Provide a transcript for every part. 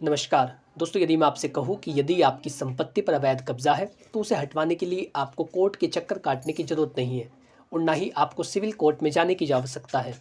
नमस्कार दोस्तों, यदि मैं आपसे कहूँ कि यदि आपकी संपत्ति पर अवैध कब्जा है तो उसे हटवाने के लिए आपको कोर्ट के चक्कर काटने की ज़रूरत नहीं है और ना ही आपको सिविल कोर्ट में जाने की आवश्यकता है।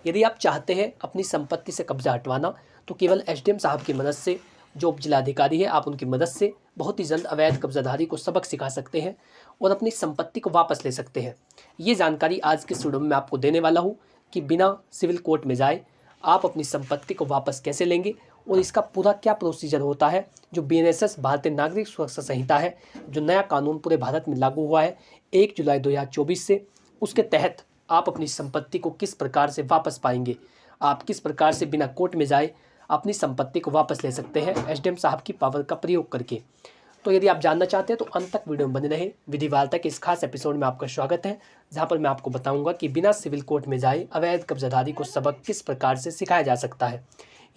यदि आप चाहते हैं अपनी संपत्ति से कब्जा हटवाना तो केवल एसडीएम साहब की मदद से, जो उप जिलाधिकारी है, आप उनकी मदद से बहुत ही जल्द अवैध कब्जाधारी को सबक सिखा सकते हैं और अपनी संपत्ति को वापस ले सकते हैं। ये जानकारी आज के वीडियो में मैं आपको देने वाला हूँ कि बिना सिविल कोर्ट में जाए आप अपनी संपत्ति को वापस कैसे लेंगे और इसका पूरा क्या प्रोसीजर होता है। जो बीएनएसएस भारतीय नागरिक सुरक्षा संहिता है, जो नया कानून पूरे भारत में लागू हुआ है 1 जुलाई 2024 से, उसके तहत आप अपनी संपत्ति को किस प्रकार से वापस पाएंगे, आप किस प्रकार से बिना कोर्ट में जाए अपनी संपत्ति को वापस ले सकते हैं एसडीएम साहब की पावर का प्रयोग करके। तो यदि आप जानना चाहते हैं तो अंत तक वीडियो में बने रहे। विधि वार्ता के इस खास एपिसोड में आपका स्वागत है, जहां पर मैं आपको बताऊंगा कि बिना सिविल कोर्ट में जाए अवैध कब्जाधारी को सबक किस प्रकार से सिखाया जा सकता है।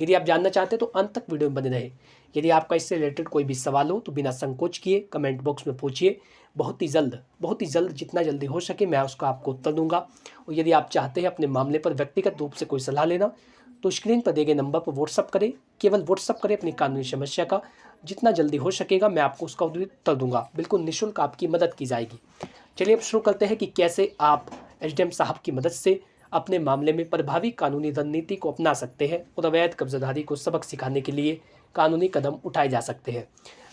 यदि आप जानना चाहते हैं तो अंत तक वीडियो में बने रहे। यदि आपका इससे रिलेटेड कोई भी सवाल हो तो बिना संकोच किए कमेंट बॉक्स में पूछिए। बहुत ही जल्द जितना जल्दी हो सके मैं उसका आपको उत्तर दूंगा। और यदि आप चाहते हैं अपने मामले पर व्यक्तिगत रूप से कोई सलाह लेना तो स्क्रीन पर दिए गए नंबर पर व्हाट्सअप करें, केवल व्हाट्सअप करें अपनी कानूनी समस्या का। जितना जल्दी हो सकेगा मैं आपको उसका उत्तर दूंगा, बिल्कुल निःशुल्क आपकी मदद की जाएगी। चलिए अब शुरू करते हैं कि कैसे आप एसडीएम साहब की मदद से अपने मामले में प्रभावी कानूनी रणनीति को अपना सकते हैं और अवैध कब्जाधारी को सबक सिखाने के लिए कानूनी कदम उठाए जा सकते हैं।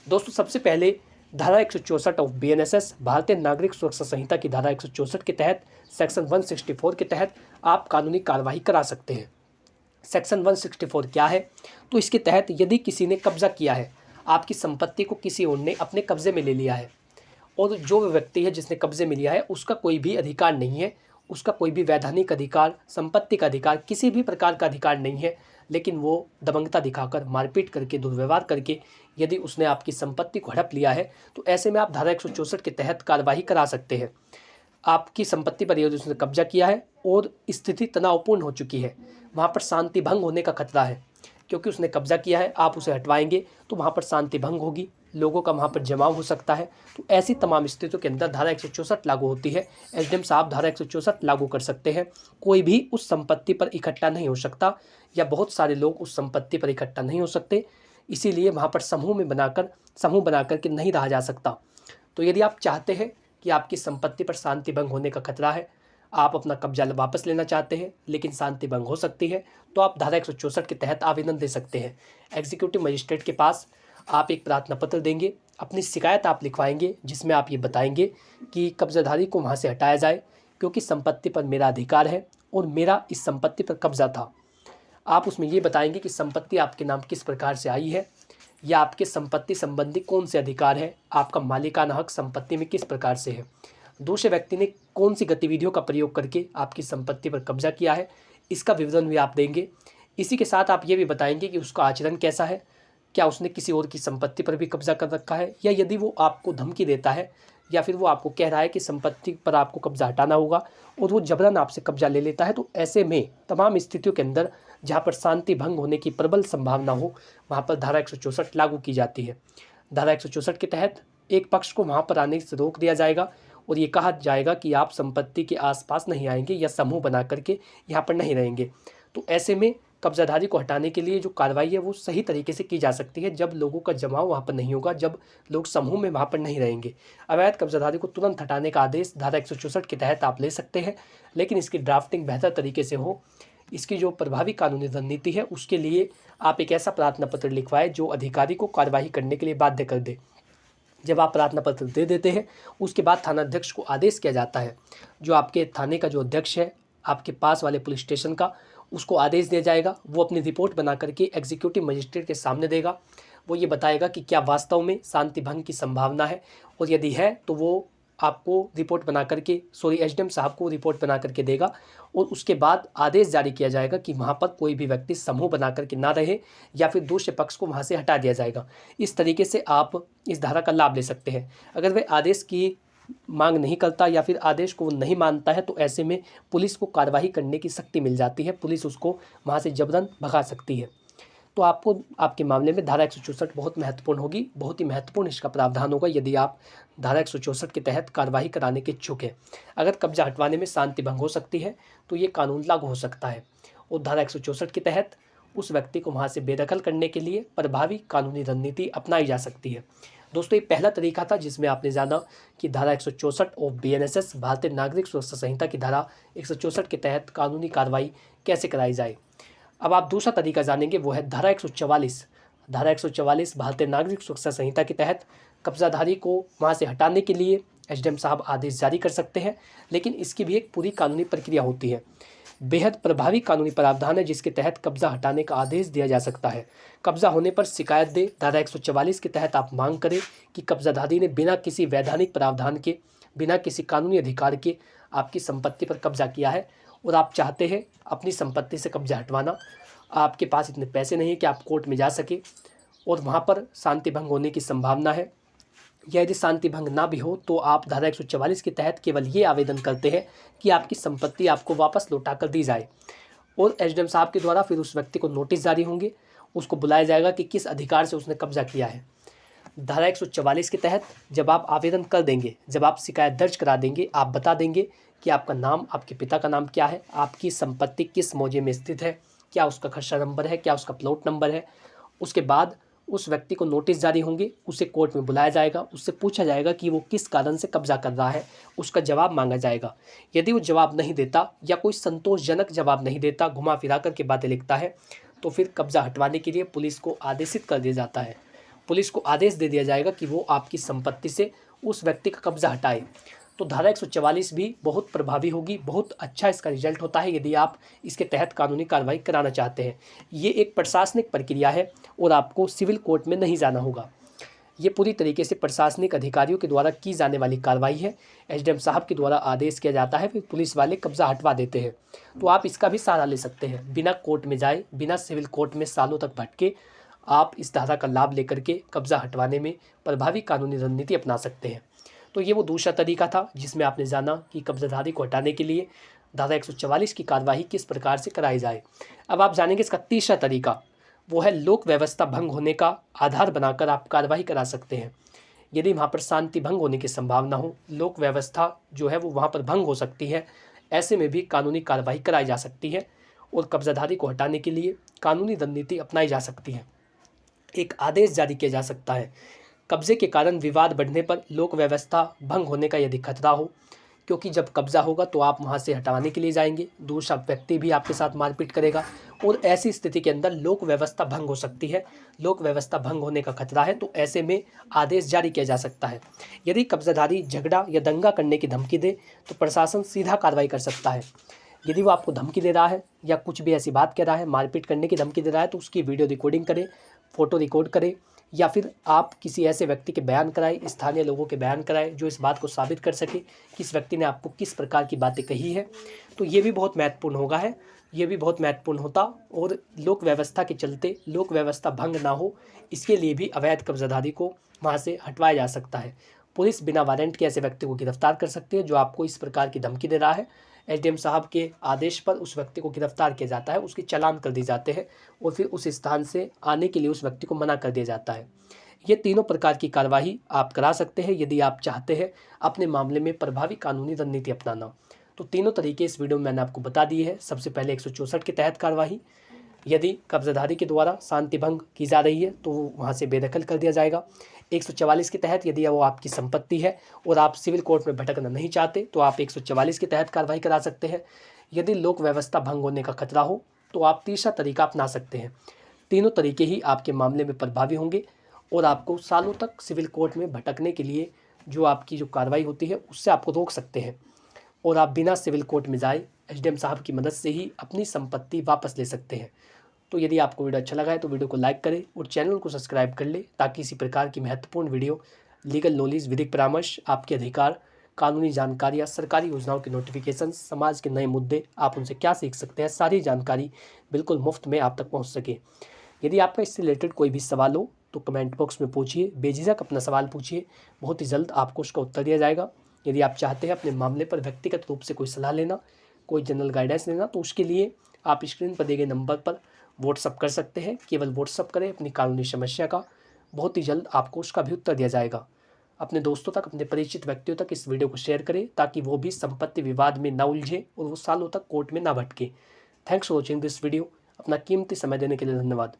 दोस्तों, सबसे पहले धारा 164 ऑफ बीएनएसएस भारतीय नागरिक सुरक्षा संहिता की धारा 164 के तहत सेक्शन 164 के तहत आप कानूनी कार्रवाई करा सकते हैं। सेक्शन 164 क्या है? तो इसके तहत यदि किसी ने कब्जा किया है, आपकी संपत्ति को किसी और ने अपने कब्जे में ले लिया है और जो व्यक्ति है जिसने कब्जे में लिया है उसका कोई भी अधिकार नहीं है, उसका कोई भी वैधानिक अधिकार, संपत्ति का अधिकार, किसी भी प्रकार का अधिकार नहीं है, लेकिन वो दबंगता दिखाकर, मारपीट करके, दुर्व्यवहार करके यदि उसने आपकी संपत्ति को हड़प लिया है तो ऐसे में आप धारा 164 के तहत कार्यवाही करा सकते हैं। आपकी संपत्ति पर यदि उसने कब्जा किया है और स्थिति तनावपूर्ण हो चुकी है, वहाँ पर शांति भंग होने का खतरा है, क्योंकि उसने कब्जा किया है, आप उसे हटवाएंगे तो वहाँ पर शांति भंग होगी, लोगों का वहाँ पर जमाव हो सकता है। तो ऐसी तमाम स्थितियों के अंदर धारा 164 लागू होती है। एसडीएम साहब धारा 164 लागू कर सकते हैं। कोई भी उस संपत्ति पर इकट्ठा नहीं हो सकता या बहुत सारे लोग उस संपत्ति पर इकट्ठा नहीं हो सकते, इसीलिए वहाँ पर समूह बना कर के नहीं रहा जा सकता। तो यदि आप चाहते हैं कि आपकी संपत्ति पर शांति भंग होने का खतरा है, आप अपना कब्जा वापस लेना चाहते हैं लेकिन शांति भंग हो सकती है, तो आप धारा 164 के तहत आवेदन दे सकते हैं। एग्जीक्यूटिव मजिस्ट्रेट के पास आप एक प्रार्थना पत्र देंगे, अपनी शिकायत आप लिखवाएंगे जिसमें आप ये बताएंगे कि कब्जाधारी को वहाँ से हटाया जाए क्योंकि संपत्ति पर मेरा अधिकार है और मेरा इस संपत्ति पर कब्जा था। आप उसमें ये बताएंगे कि संपत्ति आपके नाम किस प्रकार से आई है या आपके संपत्ति संबंधी कौन से अधिकार है, आपका मालिकाना हक संपत्ति में किस प्रकार से है, दूसरे व्यक्ति ने कौन सी गतिविधियों का प्रयोग करके आपकी संपत्ति पर कब्जा किया है, इसका विवरण भी आप देंगे। इसी के साथ आप ये भी बताएंगे कि उसका आचरण कैसा है, क्या उसने किसी और की संपत्ति पर भी कब्जा कर रखा है, या यदि वो आपको धमकी देता है या फिर वो आपको कह रहा है कि संपत्ति पर आपको कब्जा हटाना होगा और वो जबरन आपसे कब्जा ले लेता है, तो ऐसे में तमाम स्थितियों के अंदर जहाँ पर शांति भंग होने की प्रबल संभावना हो, वहाँ पर धारा 164 लागू की जाती है। धारा 164 के तहत एक पक्ष को वहाँ पर आने से रोक दिया जाएगा और ये कहा जाएगा कि आप संपत्ति के आसपास नहीं आएंगे या समूह बना करके यहाँ पर नहीं रहेंगे। तो ऐसे में कब्जाधारी को हटाने के लिए जो कार्रवाई है वो सही तरीके से की जा सकती है जब लोगों का जमाव वहाँ पर नहीं होगा, जब लोग समूह में वहाँ पर नहीं रहेंगे। अवैध कब्जाधारी को तुरंत हटाने का आदेश धारा 164 के तहत आप ले सकते हैं, लेकिन इसकी ड्राफ्टिंग बेहतर तरीके से हो, इसकी जो प्रभावी कानूनी रणनीति है उसके लिए आप एक ऐसा प्रार्थना पत्र लिखवाएं जो अधिकारी को कार्यवाही करने के लिए बाध्य कर दे। जब आप प्रार्थना पत्र दे देते हैं उसके बाद थानाध्यक्ष को आदेश किया जाता है, जो आपके थाने का जो अध्यक्ष है, आपके पास वाले पुलिस स्टेशन का, उसको आदेश दिया जाएगा। वो अपनी रिपोर्ट बना करके एग्जीक्यूटिव मजिस्ट्रेट के सामने देगा। वो ये बताएगा कि क्या वास्तव में शांति भंग की संभावना है और यदि है तो वो आपको रिपोर्ट बना करके एसडीएम साहब को रिपोर्ट बना करके देगा और उसके बाद आदेश जारी किया जाएगा कि वहाँ पर कोई भी व्यक्ति समूह बना करके ना रहे या फिर दूसरे पक्ष को वहाँ से हटा दिया जाएगा। इस तरीके से आप इस धारा का लाभ ले सकते हैं। अगर वह आदेश की मांग नहीं करता या फिर आदेश को वो नहीं मानता है तो ऐसे में पुलिस को कार्यवाही करने की शक्ति मिल जाती है, पुलिस उसको वहाँ से जबरन भगा सकती है। तो आपको आपके मामले में धारा 164 बहुत महत्वपूर्ण होगी, बहुत ही महत्वपूर्ण इसका प्रावधान होगा यदि आप धारा 164 के तहत कार्रवाई कराने के इच्छुक हैं। अगर कब्जा हटवाने में शांति भंग हो सकती है तो ये कानून लागू हो सकता है और धारा 164 के तहत उस व्यक्ति को वहाँ से बेदखल करने के लिए प्रभावी कानूनी रणनीति अपनाई जा सकती है। दोस्तों, ये पहला तरीका था जिसमें आपने जाना कि धारा 164 ऑफ BNSS भारतीय नागरिक सुरक्षा संहिता की धारा 164 के तहत कानूनी कार्रवाई कैसे कराई जाए। अब आप दूसरा तरीका जानेंगे, वो है धारा 144। धारा 144 भारतीय नागरिक सुरक्षा संहिता के तहत कब्जाधारी को वहाँ से हटाने के लिए SDM साहब आदेश जारी कर सकते हैं, लेकिन इसकी भी एक पूरी कानूनी प्रक्रिया होती है। बेहद प्रभावी कानूनी प्रावधान है जिसके तहत कब्जा हटाने का आदेश दिया जा सकता है। कब्जा होने पर शिकायत दे। धारा 144 के तहत आप मांग करें कि कब्जाधारी ने बिना किसी वैधानिक प्रावधान के, बिना किसी कानूनी अधिकार के आपकी संपत्ति पर कब्जा किया है और आप चाहते हैं अपनी संपत्ति से कब्जा हटवाना। आपके पास इतने पैसे नहीं है कि आप कोर्ट में जा सके और वहाँ पर शांति भंग होने की संभावना है, या यदि शांति भंग ना भी हो तो आप धारा 144 के तहत केवल ये आवेदन करते हैं कि आपकी संपत्ति आपको वापस लौटा कर दी जाए, और SDM साहब के द्वारा फिर उस व्यक्ति को नोटिस जारी होंगे, उसको बुलाया जाएगा कि किस अधिकार से उसने कब्जा किया है। धारा 144 के तहत जब आप आवेदन कर देंगे, जब आप शिकायत दर्ज करा देंगे, आप बता देंगे कि आपका नाम, आपके पिता का नाम क्या है, आपकी संपत्ति किस मौजे में स्थित है, क्या उसका खसरा नंबर है, क्या उसका प्लॉट नंबर है। उसके बाद उस व्यक्ति को नोटिस जारी होंगे, उसे कोर्ट में बुलाया जाएगा, उससे पूछा जाएगा कि वो किस कारण से कब्जा कर रहा है, उसका जवाब मांगा जाएगा। यदि वो जवाब नहीं देता या कोई संतोषजनक जवाब नहीं देता, घुमा फिरा कर के बातें लिखता है, तो फिर कब्जा हटवाने के लिए पुलिस को आदेशित कर दिया जाता है। पुलिस को आदेश दे दिया जाएगा कि वो आपकी संपत्ति से उस व्यक्ति का कब्जा हटाए। तो धारा 144 भी बहुत प्रभावी होगी, बहुत अच्छा इसका रिजल्ट होता है यदि आप इसके तहत कानूनी कार्रवाई कराना चाहते हैं। ये एक प्रशासनिक प्रक्रिया है और आपको सिविल कोर्ट में नहीं जाना होगा। ये पूरी तरीके से प्रशासनिक अधिकारियों के द्वारा की जाने वाली कार्रवाई है। SDM साहब के द्वारा आदेश किया जाता है, फिर पुलिस वाले कब्जा हटवा देते हैं। तो आप इसका भी सहारा ले सकते हैं, बिना कोर्ट में जाए, बिना सिविल कोर्ट में सालों तक भटके आप इस धारा का लाभ लेकर के कब्जा हटवाने में प्रभावी कानूनी रणनीति अपना सकते हैं। तो ये वो दूसरा तरीका था जिसमें आपने जाना कि कब्जाधारी को हटाने के लिए धारा 144 की कार्रवाई किस प्रकार से कराई जाए। अब आप जानेंगे इसका तीसरा तरीका, वो है लोक व्यवस्था भंग होने का आधार बनाकर आप कार्रवाई करा सकते हैं। यदि वहाँ पर शांति भंग होने की संभावना हो, लोक व्यवस्था जो है वो वहाँ पर भंग हो सकती है, ऐसे में भी कानूनी कार्रवाई कराई जा सकती है और कब्जाधारी को हटाने के लिए कानूनी रणनीति अपनाई जा सकती है। एक आदेश जारी किया जा सकता है। कब्जे के कारण विवाद बढ़ने पर लोक व्यवस्था भंग होने का यदि खतरा हो, क्योंकि जब कब्जा होगा तो आप वहाँ से हटाने के लिए जाएंगे, दूसरा व्यक्ति भी आपके साथ मारपीट करेगा और ऐसी स्थिति के अंदर लोक व्यवस्था भंग हो सकती है। लोक व्यवस्था भंग होने का खतरा है तो ऐसे में आदेश जारी किया जा सकता है। यदि कब्जाधारी झगड़ा या दंगा करने की धमकी दे तो प्रशासन सीधा कार्रवाई कर सकता है। यदि वो आपको धमकी दे रहा है या कुछ भी ऐसी बात कह रहा है, मारपीट करने की धमकी दे रहा है, तो उसकी वीडियो रिकॉर्डिंग करें, फ़ोटो रिकॉर्ड करें, या फिर आप किसी ऐसे व्यक्ति के बयान कराएं, स्थानीय लोगों के बयान कराएं जो इस बात को साबित कर सके कि इस व्यक्ति ने आपको किस प्रकार की बातें कही है। तो ये भी बहुत महत्वपूर्ण होगा ये भी बहुत महत्वपूर्ण होता, और लोक व्यवस्था के चलते लोक व्यवस्था भंग ना हो इसके लिए भी अवैध कब्जाधारी को वहाँ से हटवाया जा सकता है। पुलिस बिना वारंट के ऐसे व्यक्ति को गिरफ्तार कर सकती है जो आपको इस प्रकार की धमकी दे रहा है। SDM साहब के आदेश पर उस व्यक्ति को गिरफ्तार किया जाता है, उसके चालान कर दिए जाते हैं और फिर उस स्थान से आने के लिए उस व्यक्ति को मना कर दिया जाता है। ये तीनों प्रकार की कार्यवाही आप करा सकते हैं यदि आप चाहते हैं अपने मामले में प्रभावी कानूनी रणनीति अपनाना। तो तीनों तरीके इस वीडियो में मैंने आपको बता दिए हैं। सबसे पहले 164 के तहत कार्यवाही, यदि कब्जाधारी के द्वारा शांति भंग की जा रही है तो वहाँ से बेदखल कर दिया जाएगा। 144 के तहत यदि वो आपकी संपत्ति है और आप सिविल कोर्ट में भटकना नहीं चाहते तो आप 144 के तहत कार्रवाई करा सकते हैं। यदि लोक व्यवस्था भंग होने का खतरा हो तो आप तीसरा तरीका अपना सकते हैं। तीनों तरीके ही आपके मामले में प्रभावी होंगे और आपको सालों तक सिविल कोर्ट में भटकने के लिए जो आपकी जो कार्रवाई होती है उससे आपको रोक सकते हैं, और आप बिना सिविल कोर्ट में जाए SDM साहब की मदद से ही अपनी संपत्ति वापस ले सकते हैं। तो यदि आपको वीडियो अच्छा लगा है तो वीडियो को लाइक करें और चैनल को सब्सक्राइब कर ले, ताकि इसी प्रकार की महत्वपूर्ण वीडियो, लीगल नॉलेज, विधिक परामर्श, आपके अधिकार, कानूनी जानकारियाँ, सरकारी योजनाओं के नोटिफिकेशन, समाज के नए मुद्दे, आप उनसे क्या सीख सकते हैं, सारी जानकारी बिल्कुल मुफ्त में आप तक पहुँच सके। यदि आपका इससे रिलेटेड कोई भी सवाल हो तो कमेंट बॉक्स में पूछिए, बेझिझक अपना सवाल पूछिए, बहुत ही जल्द आपको उसका उत्तर दिया जाएगा। यदि आप चाहते हैं अपने मामले पर व्यक्तिगत रूप से कोई सलाह लेना, कोई जनरल गाइडेंस लेना, तो उसके लिए आप स्क्रीन पर दिए गए नंबर पर व्हाट्सअप कर सकते हैं। केवल व्हाट्सअप करें अपनी कानूनी समस्या का, बहुत ही जल्द आपको उसका भी उत्तर दिया जाएगा। अपने दोस्तों तक, अपने परिचित व्यक्तियों तक इस वीडियो को शेयर करें ताकि वो भी संपत्ति विवाद में ना उलझे और वो सालों तक कोर्ट में ना भटके। Thanks for watching this video. अपना कीमती समय देने के लिए धन्यवाद।